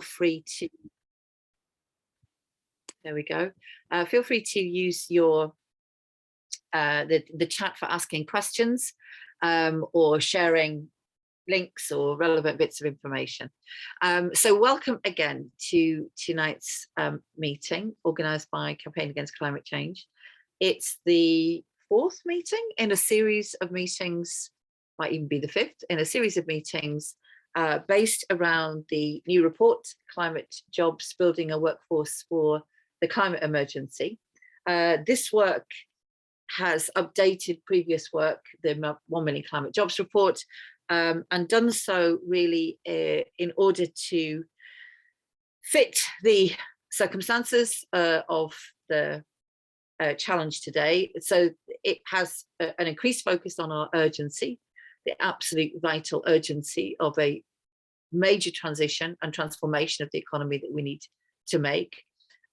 free to, there we go. Feel free to use your the chat for asking questions or sharing links or relevant bits of information. So welcome again to tonight's meeting organised by Campaign Against Climate Change. It's the 4th meeting in a series of meetings, might even be the 5th, in a series of meetings based around the new report, Climate Jobs, Building a Workforce for the Climate Emergency. This work has updated previous work, the 1 Million Climate Jobs report, and done so really in order to fit the circumstances of the challenge today. So it has an increased focus on our urgency, the absolute vital urgency of a major transition and transformation of the economy that we need to make.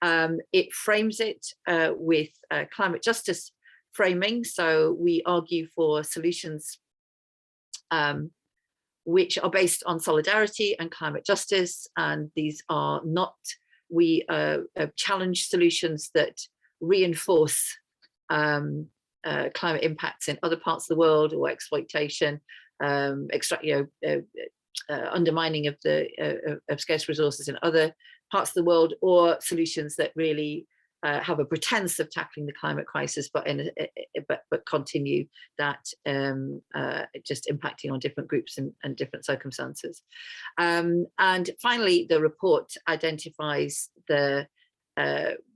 It frames it with climate justice framing. So we argue for solutions which are based on solidarity and climate justice. And these are not, we challenge solutions that reinforce climate impacts in other parts of the world, or exploitation, undermining of scarce resources in other parts of the world, or solutions that really have a pretense of tackling the climate crisis, but continue that just impacting on different groups and different circumstances. And finally, the report identifies the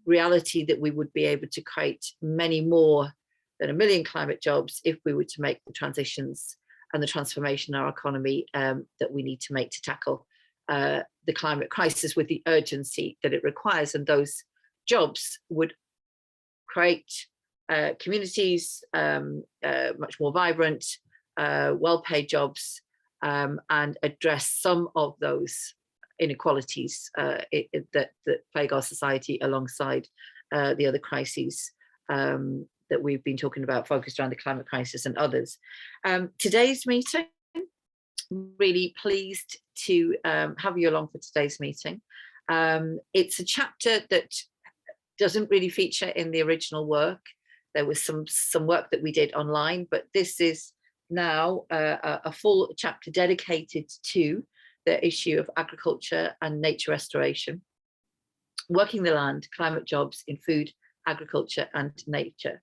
reality that we would be able to create many more than 1 million climate jobs if we were to make the transitions and the transformation in our economy that we need to make to tackle the climate crisis with the urgency that it requires. And those jobs would create communities much more vibrant, well-paid jobs, and address some of those inequalities that plague our society, alongside the other crises that we've been talking about, focused around the climate crisis and others. Today's meeting, really pleased to have you along for today's meeting. It's a chapter that doesn't really feature in the original work. There was some work that we did online, but this is now a full chapter dedicated to the issue of agriculture and nature restoration, working the land, climate jobs in food, agriculture and nature.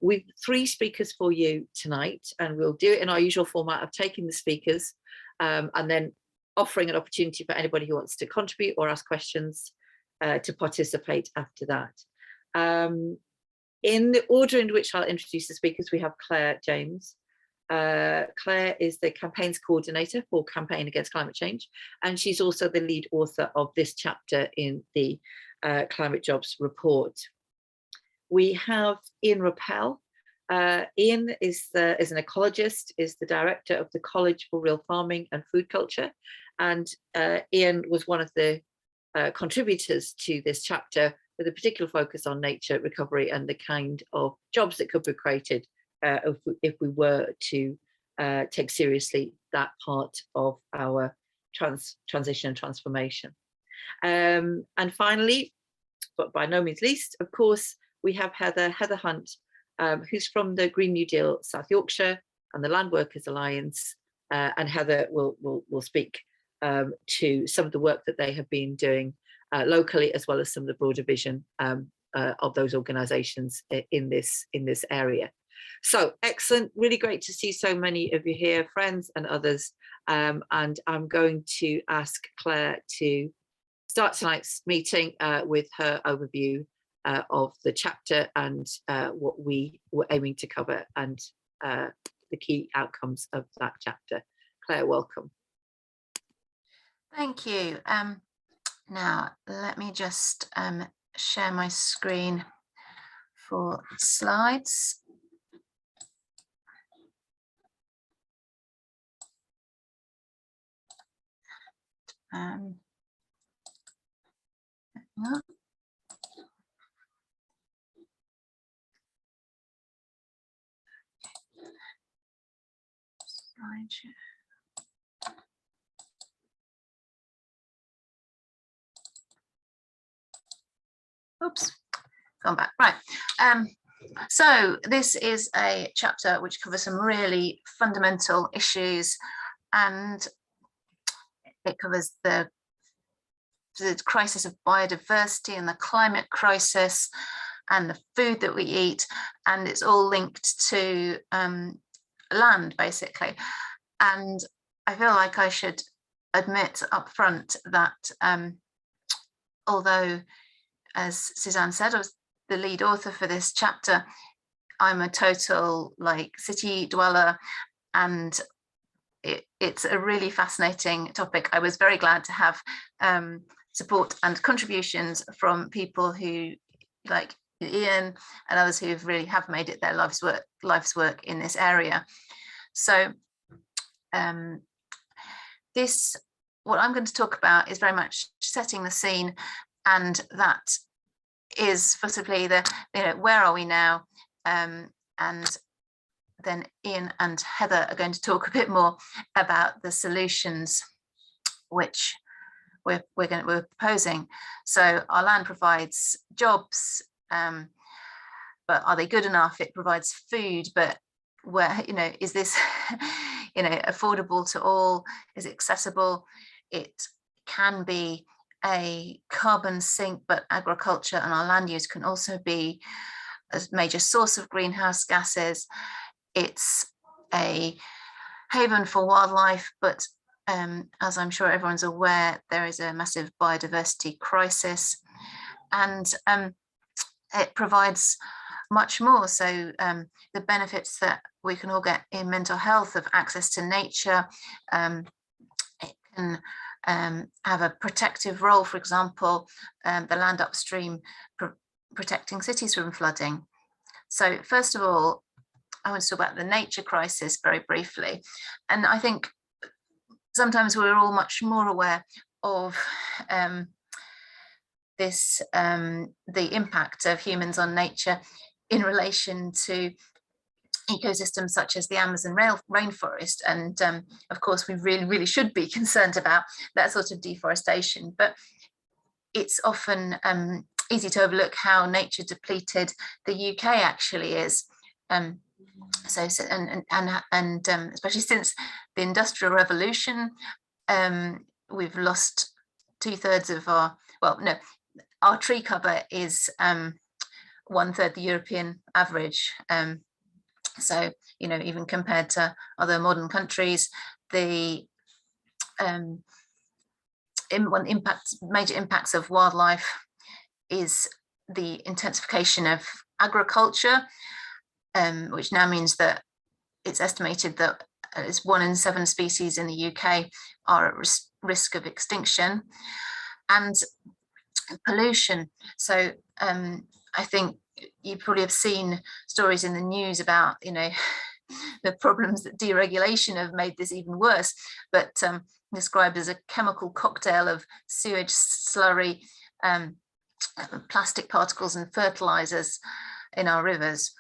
We've 3 speakers for you tonight, and we'll do it in our usual format of taking the speakers and then offering an opportunity for anybody who wants to contribute or ask questions to participate after that. In the order in which I'll introduce the speakers, we have Claire James. Claire is the campaigns coordinator for Campaign Against Climate Change, and she's also the lead author of this chapter in the Climate Jobs report. We have Ian Rappel. Ian is an ecologist, is the director of the College for Real Farming and Food Culture, and Ian was one of the contributors to this chapter, with a particular focus on nature recovery and the kind of jobs that could be created if we were to take seriously that part of our transition and transformation. And finally, but by no means least, of course, we have Heather Hunt, who's from the Green New Deal South Yorkshire and the Landworkers Alliance, and Heather will speak to some of the work that they have been doing locally, as well as some of the broader vision of those organisations in this area. So excellent, really great to see so many of you here, friends and others. And I'm going to ask Claire to start tonight's meeting with her overview of the chapter and what we were aiming to cover, and the key outcomes of that chapter. Claire, welcome. Thank you. Now, let me just share my screen for slides. Oops, gone back. Right. So this is a chapter which covers some really fundamental issues, and it covers the crisis of biodiversity and the climate crisis and the food that we eat, and it's all linked to land, basically. And I feel like I should admit up front that although, as Suzanne said, I was the lead author for this chapter, I'm a total city dweller, and it's a really fascinating topic. I was very glad to have support and contributions from people who, like Ian and others, who really have made it their life's work in this area. So what I'm going to talk about is very much setting the scene, and that is possibly where are we now, and then Ian and Heather are going to talk a bit more about the solutions which we're proposing. So our land provides jobs, but are they good enough? It provides food, but where, is this affordable to all? Is it accessible? It can be a carbon sink, but agriculture and our land use can also be a major source of greenhouse gases. It's a haven for wildlife, but as I'm sure everyone's aware, there is a massive biodiversity crisis, and it provides much more. So the benefits that we can all get in mental health, of access to nature, it can have a protective role, for example, the land upstream protecting cities from flooding. So first of all, I want to talk about the nature crisis very briefly. And I think sometimes we're all much more aware of the impact of humans on nature in relation to ecosystems such as the Amazon rainforest. And of course, we really should be concerned about that sort of deforestation. But it's often easy to overlook how nature depleted the UK actually is. Especially since the Industrial Revolution, we've lost 2/3 of our tree cover is 1/3 the European average. So, even compared to other modern countries, the major impacts of wildlife is the intensification of agriculture, which now means that it's estimated that 1 in 7 species in the UK are at risk of extinction, and pollution. So I think you probably have seen stories in the news about, the problems that deregulation have made this even worse, but described as a chemical cocktail of sewage, slurry, plastic particles and fertilizers in our rivers.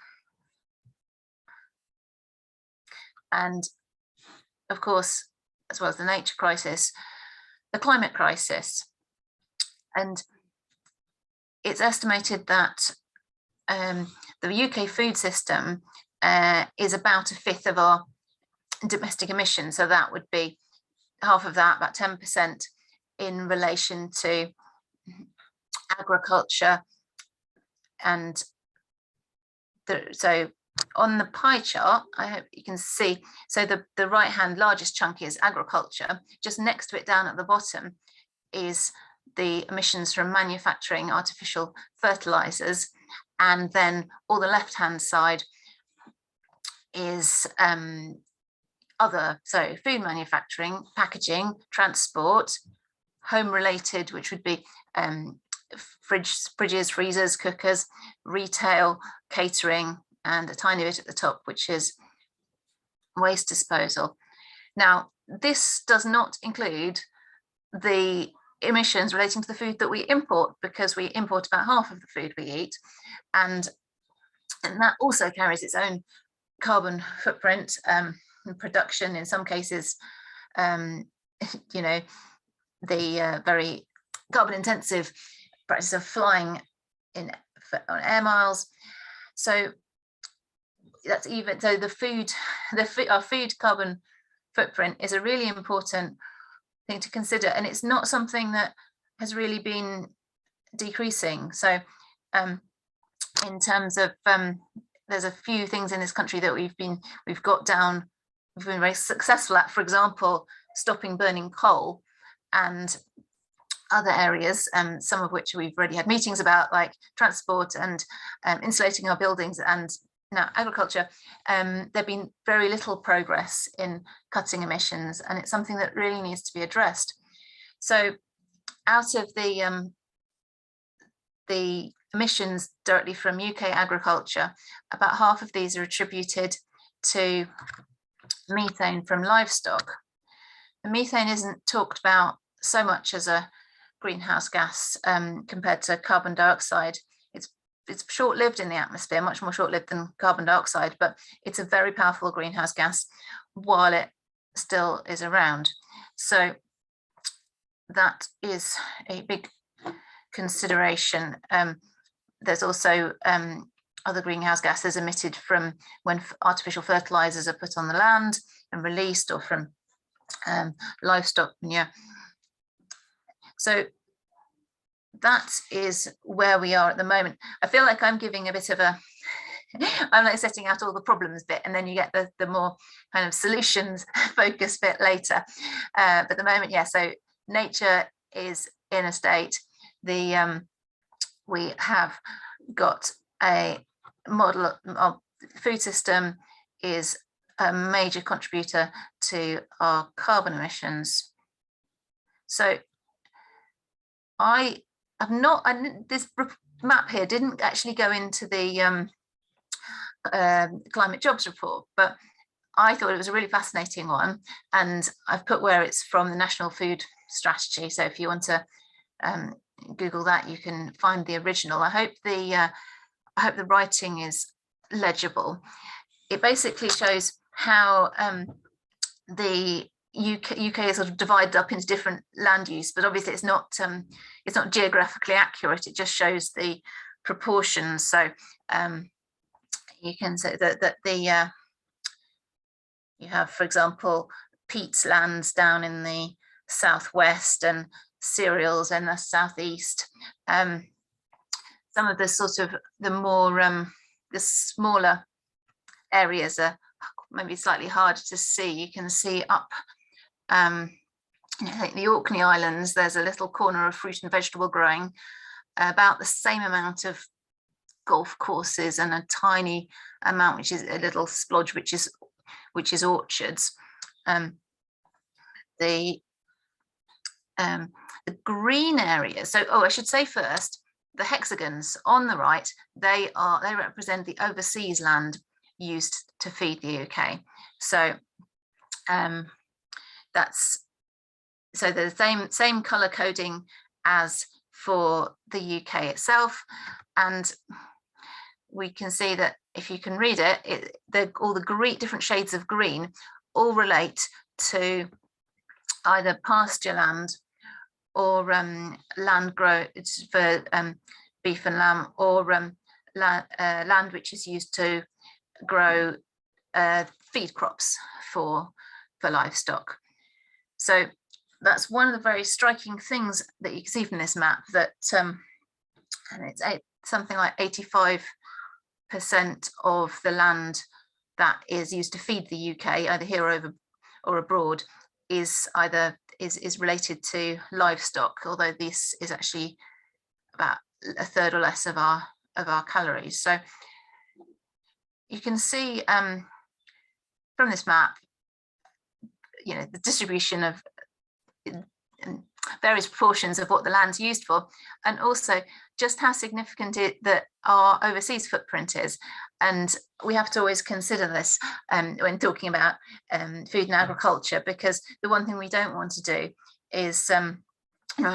And of course, as well as the nature crisis, the climate crisis. And it's estimated that the UK food system is about 1/5 of our domestic emissions. So that would be half of that, about 10%, in relation to agriculture. And so on the pie chart, I hope you can see, so the right hand largest chunk is agriculture. Just next to it down at the bottom is the emissions from manufacturing artificial fertilizers, and then all the left hand side is other, so food manufacturing, packaging, transport, home related, which would be fridges, freezers, cookers, retail, catering, and a tiny bit at the top, which is waste disposal. Now, this does not include the emissions relating to the food that we import, because we import about half of the food we eat, and that also carries its own carbon footprint, production in some cases, the very carbon intensive practice of flying on air miles. So that's even so our food carbon footprint is a really important thing to consider, and it's not something that has really been decreasing. So in terms of there's a few things in this country that we've been very successful at, for example, stopping burning coal, and other areas, some of which we've already had meetings about, like transport and insulating our buildings, and now agriculture. There've been very little progress in cutting emissions, and it's something that really needs to be addressed. So out of the emissions directly from UK agriculture, about half of these are attributed to methane from livestock. The methane isn't talked about so much as a greenhouse gas compared to carbon dioxide. It's short-lived in the atmosphere, much more short-lived than carbon dioxide, but it's a very powerful greenhouse gas while it still is around. So that is a big consideration. There's also other greenhouse gases emitted from when artificial fertilizers are put on the land and released, or from livestock manure. So that is where we are at the moment. I feel like I'm giving a bit of a I'm like setting out all the problems bit, and then you get the more kind of solutions focused bit later. But at the moment, yeah, so nature is in a state. We have got a model of food system is a major contributor to our carbon emissions. So this map here didn't actually go into the climate jobs report, but I thought it was a really fascinating one, and I've put where it's from, the National Food Strategy. So if you want to Google that, you can find the original. I hope the writing is legible. It basically shows how the UK is sort of divided up into different land use, but obviously it's not geographically accurate. It just shows the proportions. So you can say that you have, for example, peats lands down in the southwest and cereals in the southeast. Some of the sort of the more the smaller areas are maybe slightly harder to see. You can see up I think the Orkney Islands, there's a little corner of fruit and vegetable growing, about the same amount of golf courses, and a tiny amount, which is a little splodge, which is orchards. The green areas. So, I should say first, the hexagons on the right, they represent the overseas land used to feed the UK. So that's the same color coding as for the UK itself, and we can see that if you can read it, all the different shades of green all relate to either pasture land or land grow for beef and lamb, or land which is used to grow feed crops for livestock. So that's one of the very striking things that you can see from this map, that and it's something like 85% of the land that is used to feed the UK, either here or abroad, is related to livestock, although this is actually about a third or less of our calories. So you can see from this map, the distribution of various proportions of what the land's used for, and also just how significant that our overseas footprint is. And we have to always consider this when talking about food and agriculture, because the one thing we don't want to do is and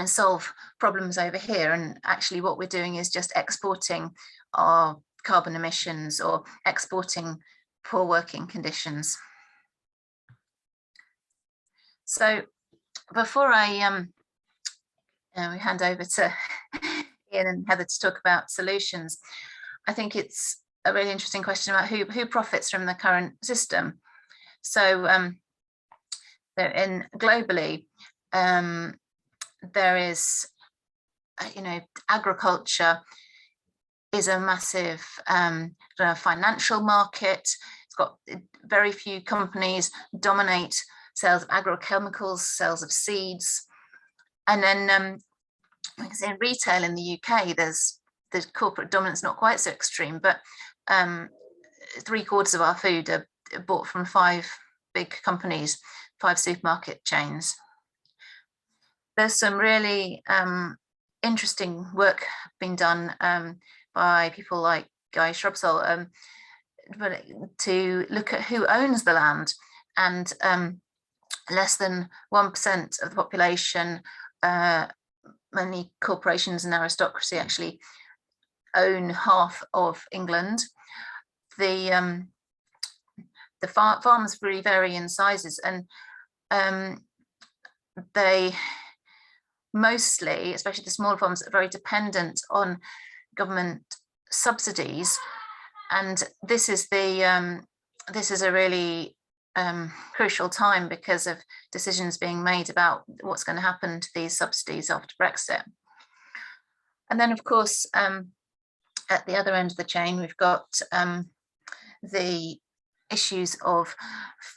solve problems over here, and actually what we're doing is just exporting our carbon emissions or exporting poor working conditions. So before I we hand over to Ian and Heather to talk about solutions. I think it's a really interesting question about who profits from the current system. So globally, there is, agriculture is a massive financial market. It's got very few companies dominate sales of agrochemicals, sales of seeds. And then like I say, in retail in the UK, there's the corporate dominance not quite so extreme, but 3/4 of our food are bought from 5 big companies, 5 supermarket chains. There's some really interesting work being done by people like Guy Shrubsole to look at who owns the land, and less than 1% of the population, many corporations and aristocracy, actually own half of England. The farms really vary in sizes, and they mostly, especially the smaller farms, are very dependent on government subsidies. And this is a really crucial time because of decisions being made about what's going to happen to these subsidies after Brexit. And then, of course, at the other end of the chain, we've got the issues of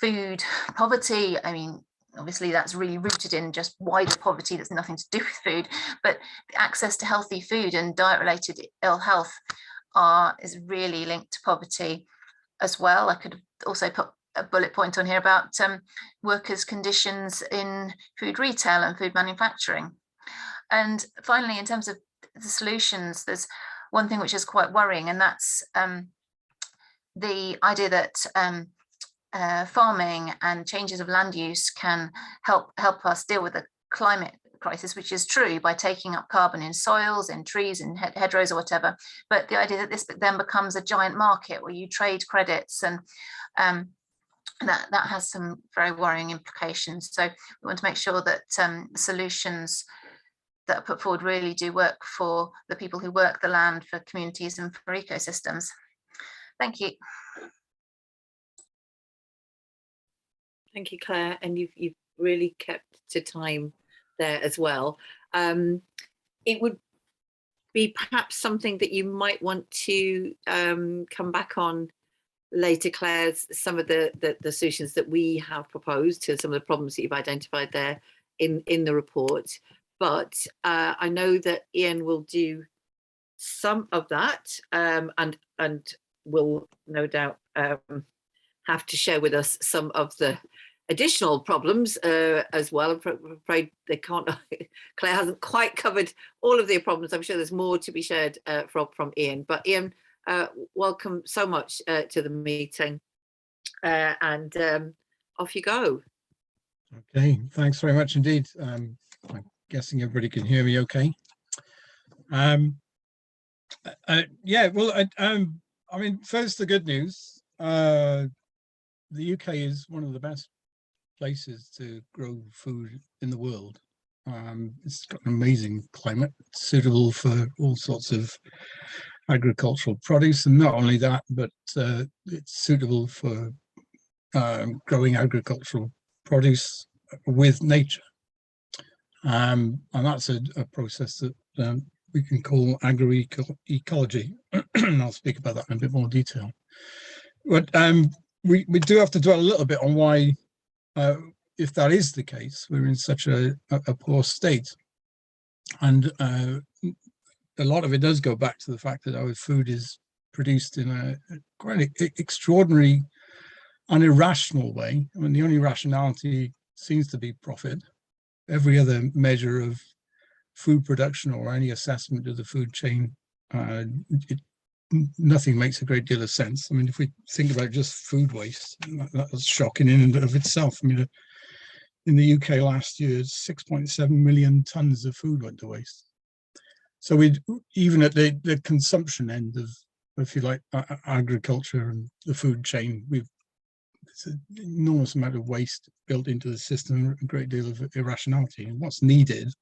food poverty. I mean, obviously that's really rooted in just wider poverty that's nothing to do with food, but access to healthy food and diet-related ill health is really linked to poverty as well. I could also put a bullet point on here about workers' conditions in food retail and food manufacturing. And finally, in terms of the solutions, there's one thing which is quite worrying, and that's the idea that farming and changes of land use can help us deal with the climate crisis, which is true, by taking up carbon in soils, in trees, in hedgerows or whatever. But the idea that this then becomes a giant market where you trade credits, and that has some very worrying implications. So we want to make sure that solutions that are put forward really do work for the people who work the land, for communities and for ecosystems. Thank you. Thank you, Claire, and you've really kept to time there as well. It would be perhaps something that you might want to come back on later, Claire, some of the solutions that we have proposed to some of the problems that you've identified there in the report. But I know that Ian will do some of that, and will no doubt have to share with us some of the additional problems as well. I'm afraid they can't. Claire hasn't quite covered all of the problems. I'm sure there's more to be shared from Ian. But Ian, welcome so much to the meeting, and off you go. Okay, thanks very much indeed. I'm guessing everybody can hear me okay. Yeah, well, I mean, first, the good news. The UK is one of the best places to grow food in the world. It's got an amazing climate, suitable for all sorts of agricultural produce, and not only that, but it's suitable for growing agricultural produce with nature. And that's a process that we can call agroecology. And I'll speak about that in a bit more detail. But we do have to dwell a little bit on why, if that is the case, we're in such a poor state. And a lot of it does go back to the fact that our food is produced in a quite extraordinary and irrational way. I mean, the only rationality seems to be profit. Every other measure of food production or any assessment of the food chain, nothing makes a great deal of sense. I mean, if we think about just food waste, that's shocking in and of itself. I mean, in the UK last year, 6.7 million tons of food went to waste. So we, even at the consumption end of, if you like, agriculture and the food chain, it's an enormous amount of waste built into the system, a great deal of irrationality. And what's needed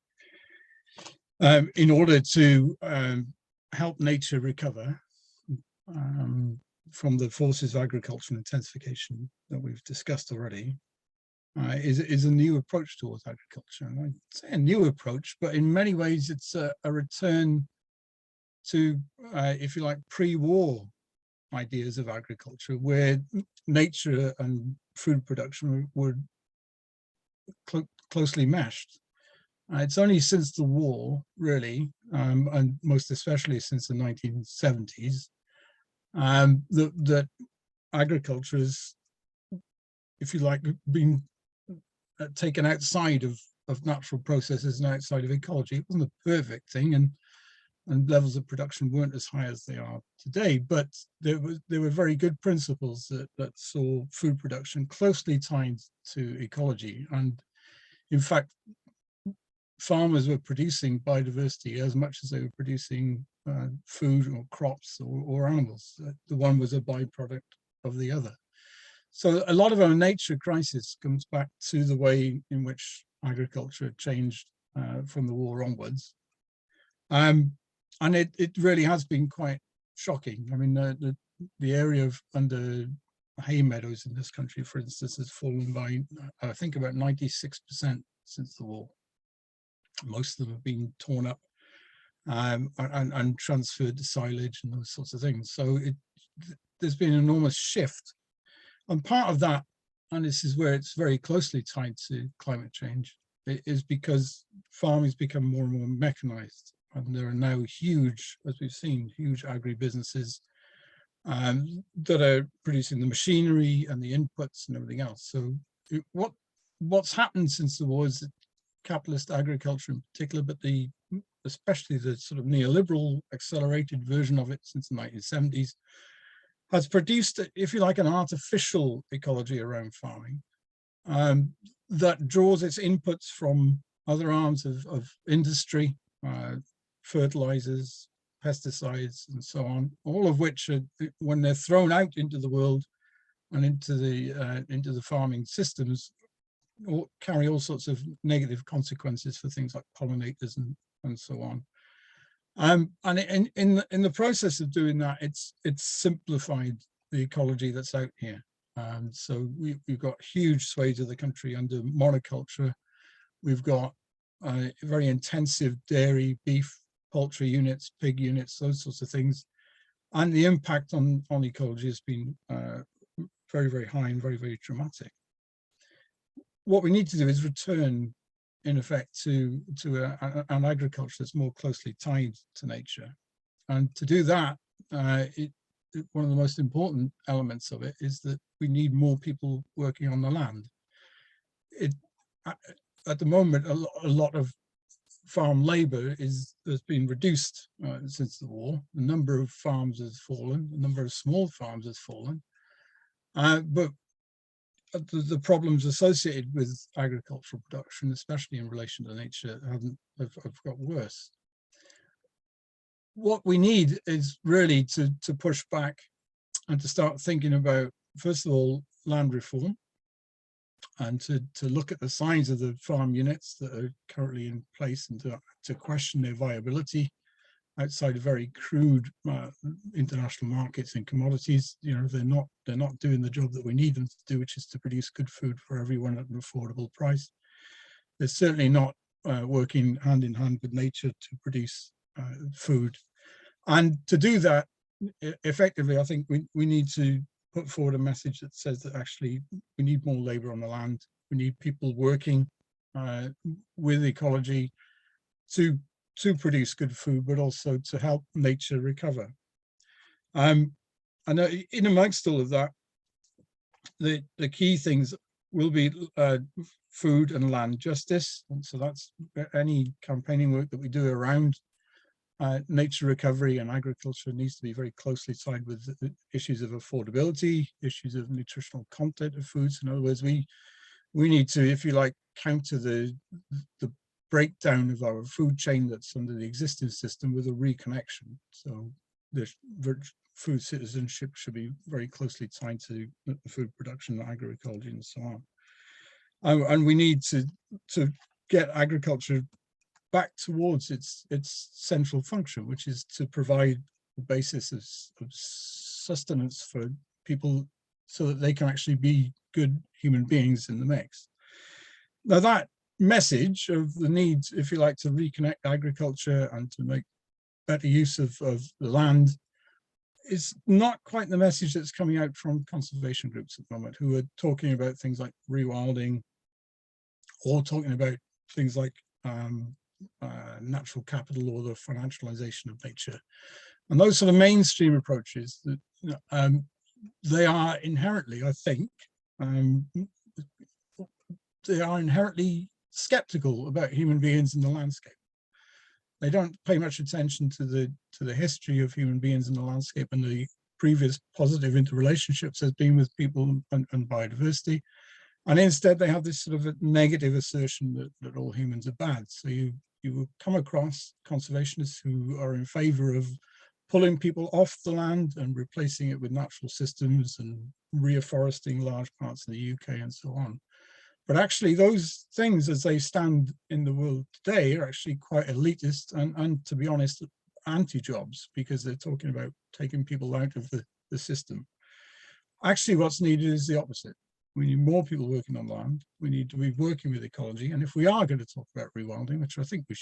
in order to help nature recover from the forces of agricultural intensification that we've discussed already, is a new approach towards agriculture. And I'd say a new approach, but in many ways it's a return to, if you like, pre-war ideas of agriculture, where nature and food production were closely meshed. It's only since the war, really, and most especially since the 1970s, that agriculture has, if you like, been taken outside of natural processes and outside of ecology. It wasn't a perfect thing, and levels of production weren't as high as they are today, but there were very good principles that saw food production closely tied to ecology. And in fact, farmers were producing biodiversity as much as they were producing food or crops or animals. The one was a byproduct of the other. So a lot of our nature crisis comes back to the way in which agriculture changed from the war onwards. And it really has been quite shocking. I mean, the area of under hay meadows in this country, for instance, has fallen by, I think, about 96% since the war. Most of them have been torn up and transferred to silage and those sorts of things. So there's been an enormous shift. And part of that, and this is where it's very closely tied to climate change, is because farming's become more and more mechanized. And there are now huge, as we've seen, huge agribusinesses that are producing the machinery and the inputs and everything else. So what's happened since the war is that capitalist agriculture in particular, but especially the sort of neoliberal accelerated version of it since the 1970s, has produced, if you like, an artificial ecology around farming that draws its inputs from other arms of industry, fertilizers, pesticides, and so on, all of which are, when they're thrown out into the world and into the farming systems, carry all sorts of negative consequences for things like pollinators and so on. And in the process of doing that, it's simplified the ecology that's out here. So we've got huge swathes of the country under monoculture. We've got very intensive dairy, beef, poultry units, pig units, those sorts of things. And the impact on ecology has been very, very high and very, very dramatic. What we need to do is return, in effect, to an agriculture that's more closely tied to nature. And to do that, one of the most important elements of it is that we need more people working on the land. At the moment, a lot of farm labor has been reduced since the war. The number of farms has fallen, the number of small farms has fallen, but the problems associated with agricultural production, especially in relation to nature, have got worse. What we need is really to push back and to start thinking about, first of all, land reform, and to look at the size of the farm units that are currently in place and to question their viability outside of very crude international markets and commodities. You know, they're not doing the job that we need them to do, which is to produce good food for everyone at an affordable price. They're certainly not working hand in hand with nature to produce food. And to do that effectively, I think we need to put forward a message that says that actually we need more labor on the land. We need people working with ecology to produce good food, but also to help nature recover. And in amongst all of that, the key things will be food and land justice. And so that's any campaigning work that we do around nature recovery and agriculture needs to be very closely tied with the issues of affordability, issues of nutritional content of foods. In other words, we need to, if you like, counter the breakdown of our food chain that's under the existing system with a reconnection. So the food citizenship should be very closely tied to food production, agroecology, and so on. And we need to get agriculture back towards its central function, which is to provide the basis of sustenance for people so that they can actually be good human beings in the mix. Now that message of the need, if you like, to reconnect agriculture and to make better use of the land is not quite the message that's coming out from conservation groups at the moment, who are talking about things like rewilding, or talking about things like natural capital or the financialization of nature. And those sort of mainstream approaches, that they are inherently, I think, they are inherently skeptical about human beings in the landscape. They don't pay much attention to the history of human beings in the landscape and the previous positive interrelationships there's been with people and biodiversity. And instead they have this sort of a negative assertion that all humans are bad. So you will come across conservationists who are in favor of pulling people off the land and replacing it with natural systems and reforesting large parts of the UK and so on. But actually those things as they stand in the world today are actually quite elitist and to be honest, anti-jobs, because they're talking about taking people out of the system. Actually what's needed is the opposite. We need more people working on land. We need to be working with ecology. And if we are going to talk about rewilding, which I think we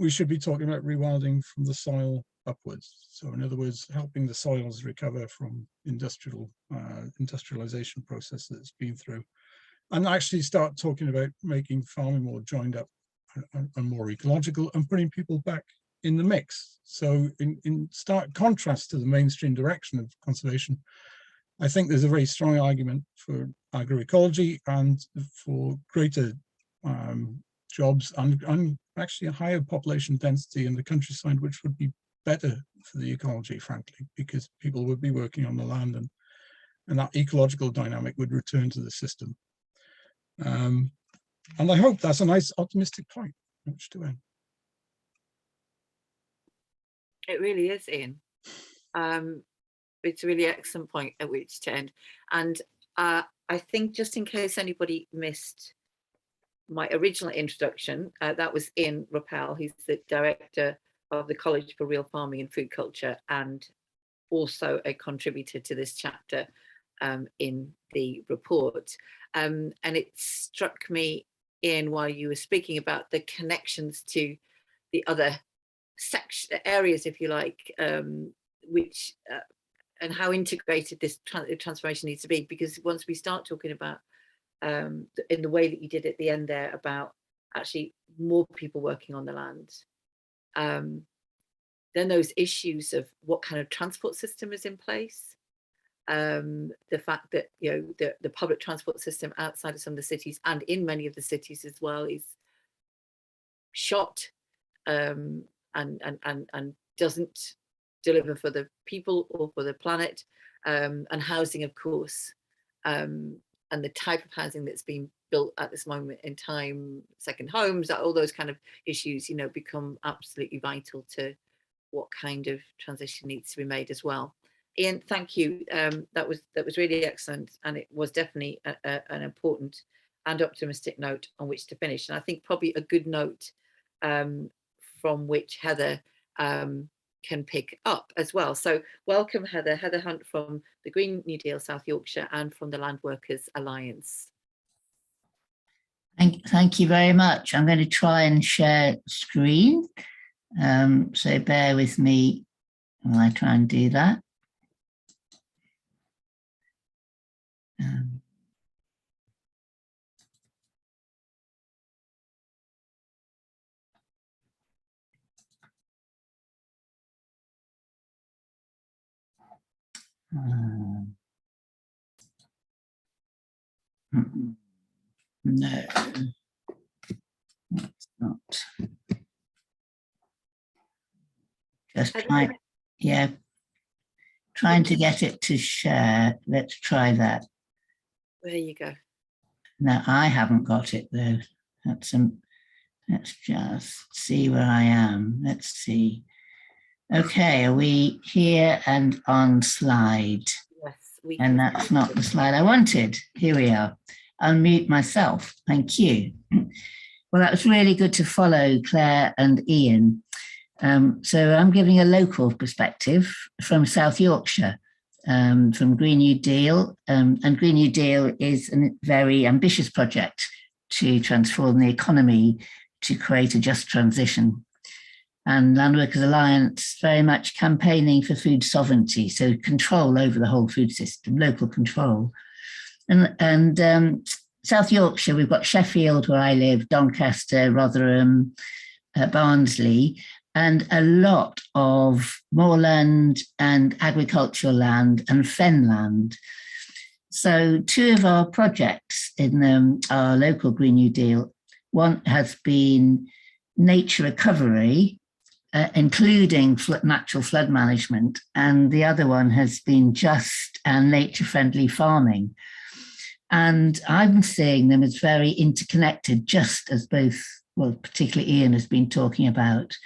should be talking about rewilding from the soil upwards. So in other words, helping the soils recover from industrialization process that it's been through. And actually start talking about making farming more joined up and more ecological and putting people back in the mix. So in stark contrast to the mainstream direction of conservation, I think there's a very strong argument for agroecology and for greater jobs and actually a higher population density in the countryside, which would be better for the ecology, frankly, because people would be working on the land and that ecological dynamic would return to the system. And I hope that's a nice optimistic point on which to end. It really is, Ian. It's a really excellent point at which to end. And I think just in case anybody missed my original introduction, that was Ian Rappel. He's the director of the College for Real Farming and Food Culture and also a contributor to this chapter in the report. And it struck me, Ian, while you were speaking about the connections to the other areas, if you like, which and how integrated this transformation needs to be. Because once we start talking about, in the way that you did at the end there, about actually more people working on the land, then those issues of what kind of transport system is in place, the fact that the public transport system outside of some of the cities and in many of the cities as well is shot and doesn't deliver for the people or for the planet, and housing, of course, and the type of housing that's being built at this moment in time, second homes, all those kind of issues, become absolutely vital to what kind of transition needs to be made as well. Ian, thank you. That was really excellent, and it was definitely an important and optimistic note on which to finish. And I think probably a good note from which Heather can pick up as well. So welcome, Heather. Heather Hunt from the Green New Deal South Yorkshire and from the Landworkers Alliance. Thank you very much. I'm going to try and share screen. So bear with me while I try and do that. No, that's not. Just trying, yeah, trying to get it to share. Let's try that. There you go. No, I haven't got it though. Let's just see where I am. Let's see. Okay, are we here and on slide? Yes, we and can. That's not the slide I wanted. Here we are. Unmute myself. Thank you. Well, that was really good to follow Claire and Ian. So I'm giving a local perspective from South Yorkshire, from Green New Deal. And Green New Deal is a very ambitious project to transform the economy to create a just transition. And Landworkers Alliance very much campaigning for food sovereignty, so control over the whole food system, local control. And South Yorkshire, we've got Sheffield, where I live, Doncaster, Rotherham, Barnsley, and a lot of moorland and agricultural land and fenland. So two of our projects in our local Green New Deal, one has been nature recovery, including natural flood management, and the other one has been just and nature-friendly farming. And I'm seeing them as very interconnected, just as both, well, particularly Ian has been talking about,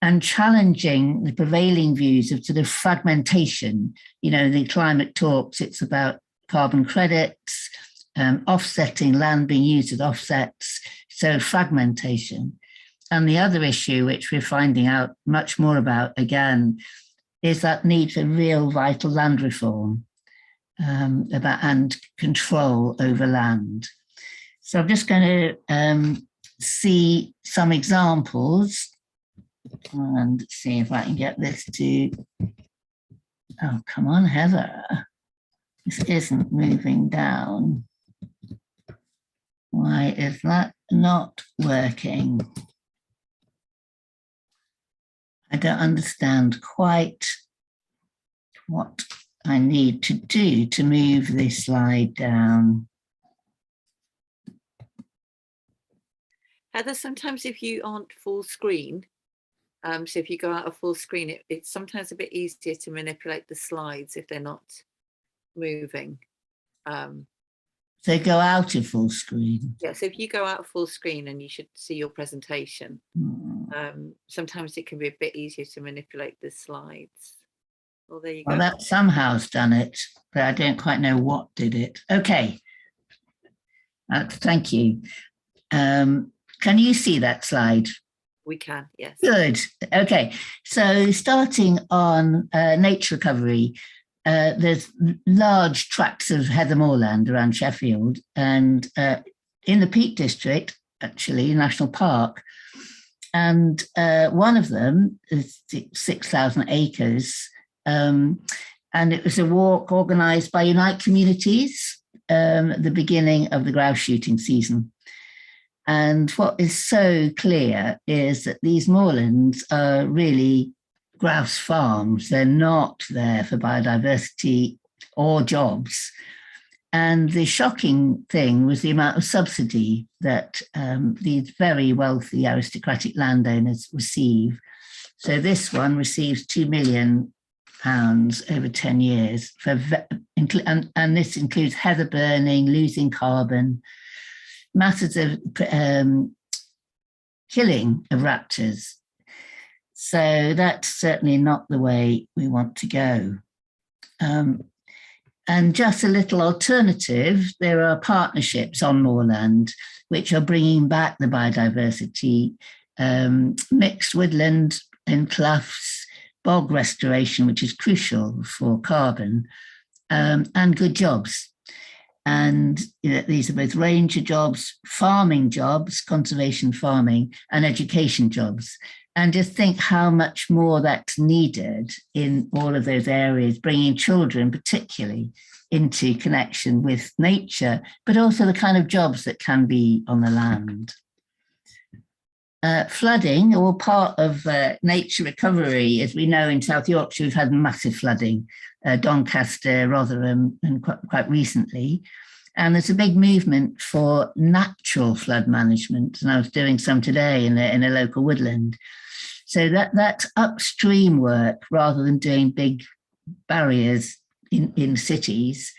and challenging the prevailing views of sort of fragmentation. You know, the climate talks, it's about carbon credits, offsetting land being used as offsets, so fragmentation. And the other issue, which we're finding out much more about again, is that need for real vital land reform and control over land. So I'm just going to see some examples and see if I can get this to, oh, come on, Heather. This isn't moving down. Why is that not working? I don't understand quite what I need to do to move this slide down. Heather, sometimes if you aren't full screen, so if you go out of full screen, it's sometimes a bit easier to manipulate the slides if they're not moving. So go out of full screen. Yeah, so if you go out of full screen and you should see your presentation, sometimes it can be a bit easier to manipulate the slides. Well, there you go. Well, that somehow's done it, but I don't quite know what did it. Okay. Thank you. Can you see that slide? We can, yes. Good. Okay. So starting on nature recovery, there's large tracts of heather moorland around Sheffield, and in the Peak District, actually, National Park. And one of them is 6,000 acres. And it was a walk organised by Unite Communities at the beginning of the grouse shooting season. And what is so clear is that these moorlands are really grouse farms. They're not there for biodiversity or jobs. And the shocking thing was the amount of subsidy that these very wealthy aristocratic landowners receive. So this one receives £2 million over 10 years, and this includes heather burning, losing carbon, matters of killing of raptors. So that's certainly not the way we want to go. And just a little alternative, there are partnerships on moorland which are bringing back the biodiversity, mixed woodland in cloughs, bog restoration, which is crucial for carbon, and good jobs. And these are both ranger jobs, farming jobs, conservation farming, and education jobs. And just think how much more that's needed in all of those areas, bringing children particularly into connection with nature, but also the kind of jobs that can be on the land. Flooding, all part of nature recovery. As we know, in South Yorkshire, we've had massive flooding, Doncaster, Rotherham, and quite recently. And there's a big movement for natural flood management. And I was doing some today in a local woodland. So that's upstream work rather than doing big barriers in cities.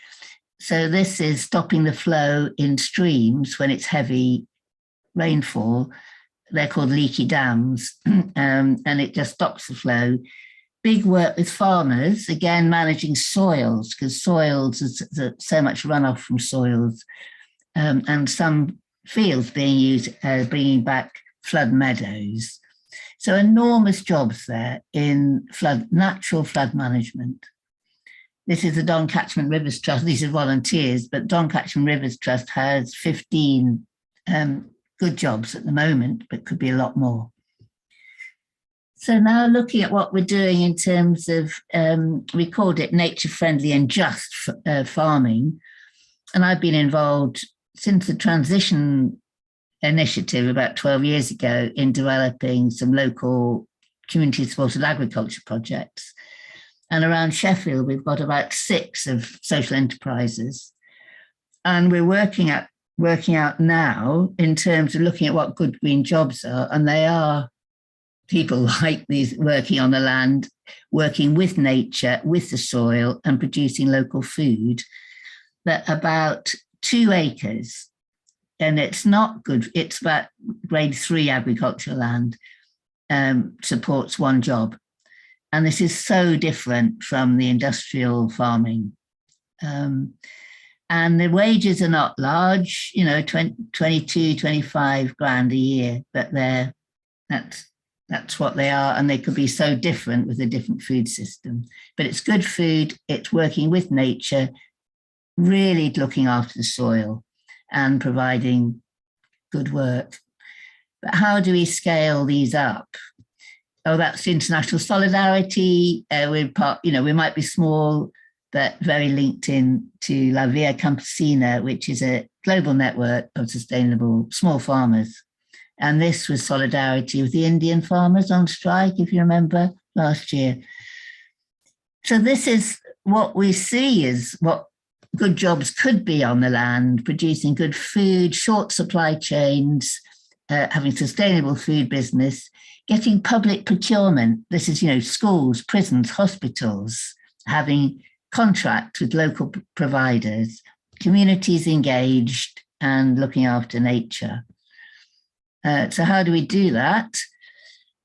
So this is stopping the flow in streams when it's heavy rainfall. They're called leaky dams, and it just stops the flow. Big work with farmers, again, managing soils, because soils, there's so much runoff from soils, and some fields being used, bringing back flood meadows. So enormous jobs there in natural flood management. This is the Don Catchment Rivers Trust. These are volunteers, but Don Catchment Rivers Trust has 15 good jobs at the moment, but could be a lot more. So now looking at what we're doing in terms of, we called it nature friendly and just farming. And I've been involved since the transition initiative about 12 years ago in developing some local community supported agriculture projects. And around Sheffield, we've got about 6 of social enterprises. And we're working out now in terms of looking at what good green jobs are. And they are people like these working on the land, working with nature, with the soil, and producing local food. That about 2 acres, and it's not good, it's about grade 3 agricultural land, supports 1 job. And this is so different from the industrial farming. And the wages are not large, 22, 25 grand a year, but that's what they are. And they could be so different with a different food system. But it's good food, it's working with nature, really looking after the soil and providing good work. But how do we scale these up? Oh, that's international solidarity. We're part, we might be small, but very linked in to La Via Campesina, which is a global network of sustainable small farmers. And this was solidarity with the Indian farmers on strike, if you remember, last year. So this is what we see is what good jobs could be on the land, producing good food, short supply chains, having sustainable food business, getting public procurement. This is, schools, prisons, hospitals, having contracts with local providers, communities engaged, and looking after nature. So how do we do that?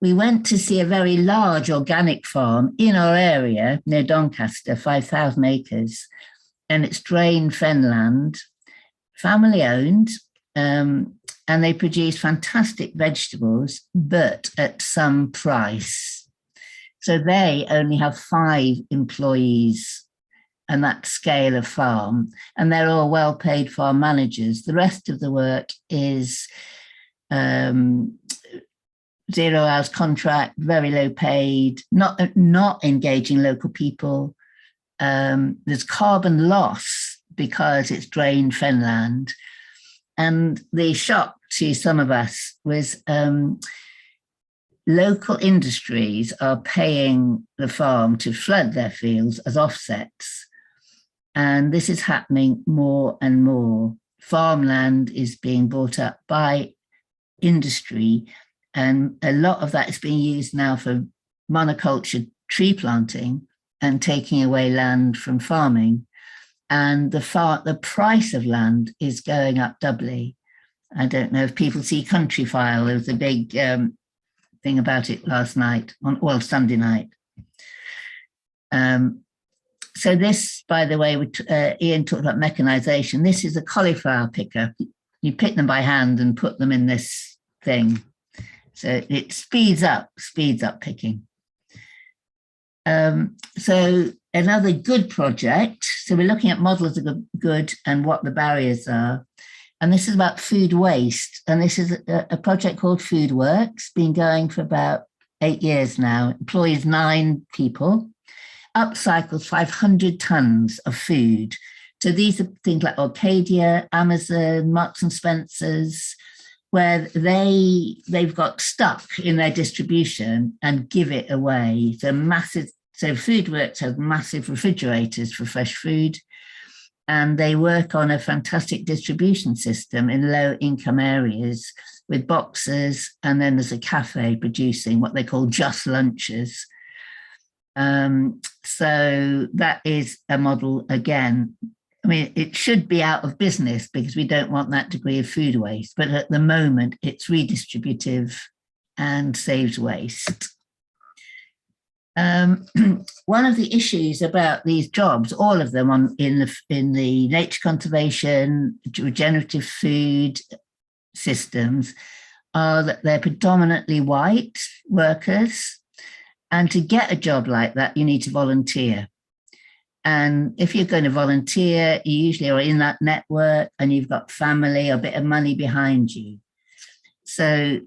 We went to see a very large organic farm in our area near Doncaster, 5,000 acres, and it's drained fenland, family owned, and they produce fantastic vegetables, but at some price. So they only have 5 employees and that scale of farm, and they're all well-paid farm managers. The rest of the work is 0 hours contract, very low paid, not engaging local people. There's carbon loss because it's drained fenland. And the shock to some of us was local industries are paying the farm to flood their fields as offsets. And this is happening more and more. Farmland is being bought up by industry, and a lot of that is being used now for monoculture tree planting and taking away land from farming. And the price of land is going up doubly. I don't know if people see Country File. There was a big thing about it last night, Sunday night. So this, by the way, Ian talked about mechanization. This is a cauliflower picker. You pick them by hand and put them in this thing. So it speeds up picking. So another good project. So we're looking at models of good and what the barriers are. And this is about food waste. And this is a project called Food Works, been going for about 8 years now, employs 9 people, upcycles 500 tons of food. So these are things like Arcadia, Amazon, Marks and Spencer's, where they've got stuck in their distribution and give it away. So Food Works has massive refrigerators for fresh food, and they work on a fantastic distribution system in low income areas with boxes, and then there's a cafe producing what they call just lunches. So that is a model again. I mean, it should be out of business because we don't want that degree of food waste, but at the moment it's redistributive and saves waste. One of the issues about these jobs, all of them in the nature conservation, regenerative food, systems are that they're predominantly white workers. And to get a job like that, you need to volunteer. And if you're going to volunteer, you usually are in that network and you've got family or a bit of money behind you. So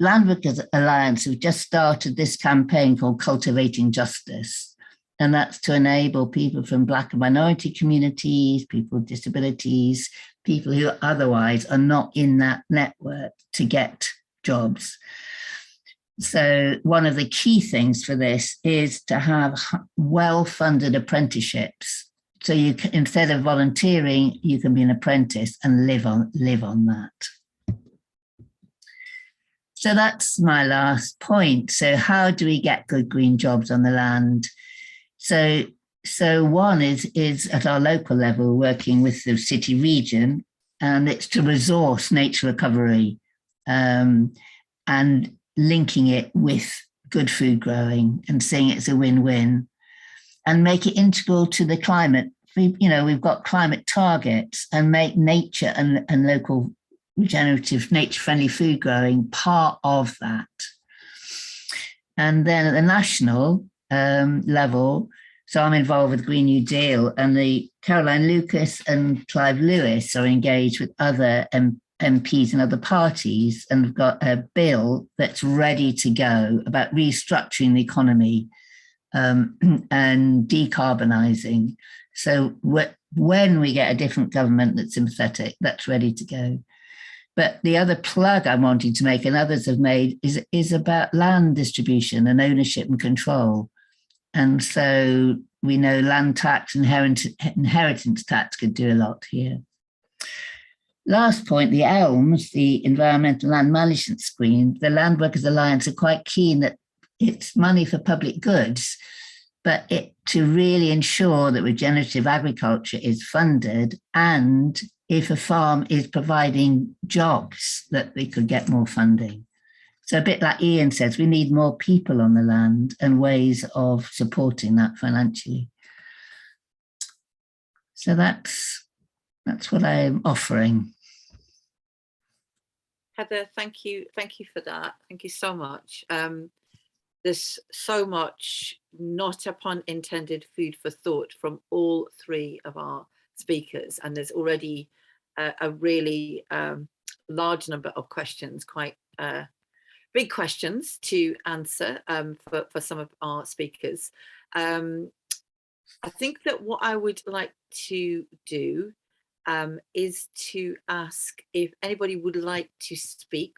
Landworkers Alliance have just started this campaign called Cultivating Justice. And that's to enable people from Black and minority communities, people with disabilities, people who otherwise are not in that network to get jobs. So one of the key things for this is to have well-funded apprenticeships. So you can, instead of volunteering, you can be an apprentice and live on that. So that's my last point. So how do we get good green jobs on the land? So one is at our local level, working with the city region, and it's to resource nature recovery and linking it with good food growing and seeing it as a win-win, and make it integral to the climate. We've got climate targets, and make nature and local regenerative nature-friendly food growing part of that. And then at the national level, so I'm involved with Green New Deal, and the Caroline Lucas and Clive Lewis are engaged with other MPs and other parties, and have got a bill that's ready to go about restructuring the economy and decarbonising. So when we get a different government that's sympathetic, that's ready to go. But the other plug I'm wanting to make, and others have made, is about land distribution and ownership and control. And so we know land tax and inheritance tax could do a lot here. Last point, the ELMS, the Environmental Land Management Scheme, the Landworkers Alliance are quite keen that it's money for public goods, but to really ensure that regenerative agriculture is funded, and if a farm is providing jobs, that they could get more funding. So a bit like Ian says, we need more people on the land and ways of supporting that financially. So that's what I'm offering. Heather, thank you for that. Thank you so much. There's so much, not a pun intended, food for thought from all three of our speakers, and there's already a really large number of questions, quite big questions to answer for some of our speakers. I think that what I would like to do is to ask if anybody would like to speak